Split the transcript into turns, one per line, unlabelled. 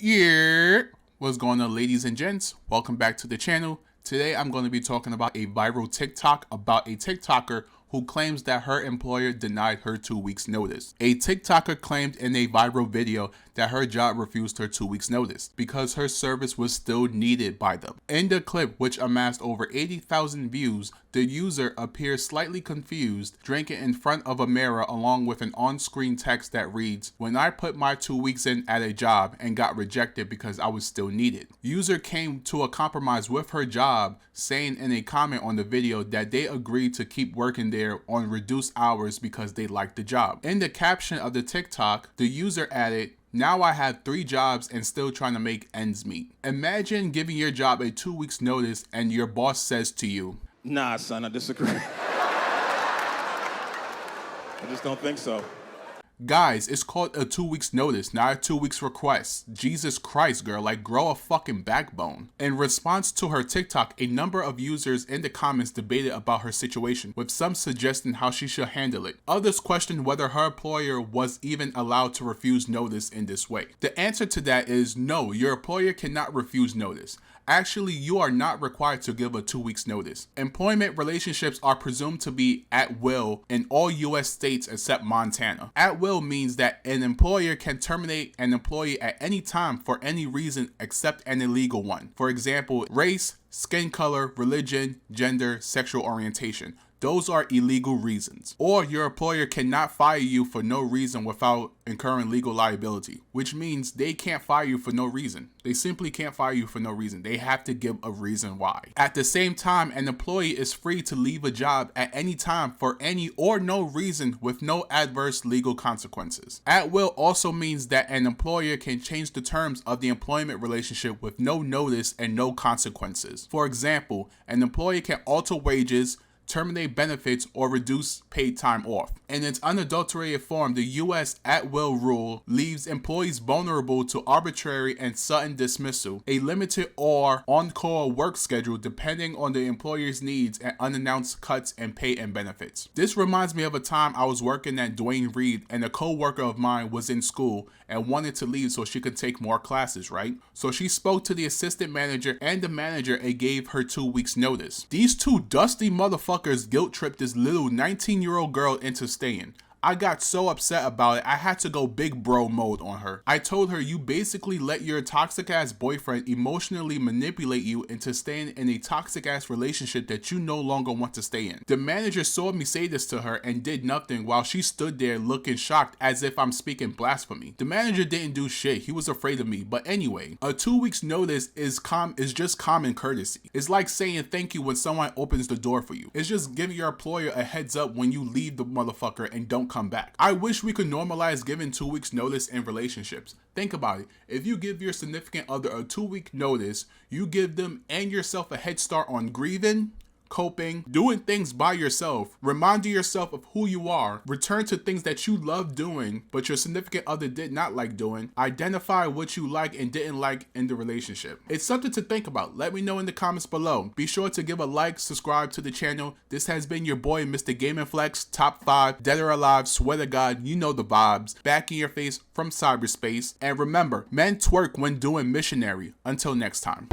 Yeah, what's going on, ladies and gents? Welcome back to the channel. Today I'm going to be talking about a viral TikTok about a TikToker who claims that her employer denied her 2 weeks notice. A TikToker claimed in a viral video that her job refused her 2 weeks notice because her service was still needed by them. In the clip, which amassed over 80,000 views, the user appears slightly confused, drinking in front of a mirror along with an on-screen text that reads, "When I put my 2 weeks in at a job and got rejected because I was still needed." User came to a compromise with her job, saying in a comment on the video that they agreed to keep working there on reduced hours because they liked the job. In the caption of the TikTok, the user added, "Now I have 3 jobs and still trying to make ends meet." Imagine giving your job a 2 weeks notice and your boss says to you,
"Nah, son, I disagree." I just don't think so.
Guys, it's called a 2 weeks notice, not a 2 weeks request. Jesus Christ, girl, like grow a fucking backbone. In response to her TikTok, a number of users in the comments debated about her situation, with some suggesting how she should handle it. Others questioned whether her employer was even allowed to refuse notice in this way. The answer to that is no, your employer cannot refuse notice. Actually, you are not required to give a 2 weeks notice. Employment relationships are presumed to be at will in all US states except Montana. At will means that an employer can terminate an employee at any time for any reason except an illegal one. For example, race, skin color, religion, gender, sexual orientation. Those are illegal reasons. Or your employer cannot fire you for no reason without incurring legal liability, which means they can't fire you for no reason. They simply can't fire you for no reason. They have to give a reason why. At the same time, an employee is free to leave a job at any time for any or no reason with no adverse legal consequences. At will also means that an employer can change the terms of the employment relationship with no notice and no consequences. For example, an employee can alter wages, terminate benefits, or reduce paid time off. In its unadulterated form, the US at-will rule leaves employees vulnerable to arbitrary and sudden dismissal, a limited or on-call work schedule depending on the employer's needs, and unannounced cuts in pay and benefits. This reminds me of a time I was working at Dwayne Reed and a co-worker of mine was in school and wanted to leave so she could take more classes, right? So she spoke to the assistant manager and the manager and gave her 2 weeks notice. These two dusty motherfuckers guilt-tripped this little 19-year-old girl into staying. I got so upset about it, I had to go big bro mode on her. I told her, you basically let your toxic ass boyfriend emotionally manipulate you into staying in a toxic ass relationship that you no longer want to stay in. The manager saw me say this to her and did nothing while she stood there looking shocked as if I'm speaking blasphemy. The manager didn't do shit, he was afraid of me. But anyway, a 2 weeks notice is just common courtesy. It's like saying thank you when someone opens the door for you. It's just giving your employer a heads up when you leave the motherfucker and don't come back. I wish we could normalize giving 2 weeks notice in relationships. Think about it. If you give your significant other a 2 week notice, you give them and yourself a head start on grieving, coping, doing things by yourself, reminding yourself of who you are, return to things that you love doing but your significant other did not like doing, identify what you like and didn't like in the relationship. It's something to think about. Let me know in the comments below. Be sure to give a like, subscribe to the channel. This has been your boy Mr. Gaming Flex, top 5, dead or alive, swear to God, you know the vibes, back in your face from cyberspace. And remember, men twerk when doing missionary. Until next time.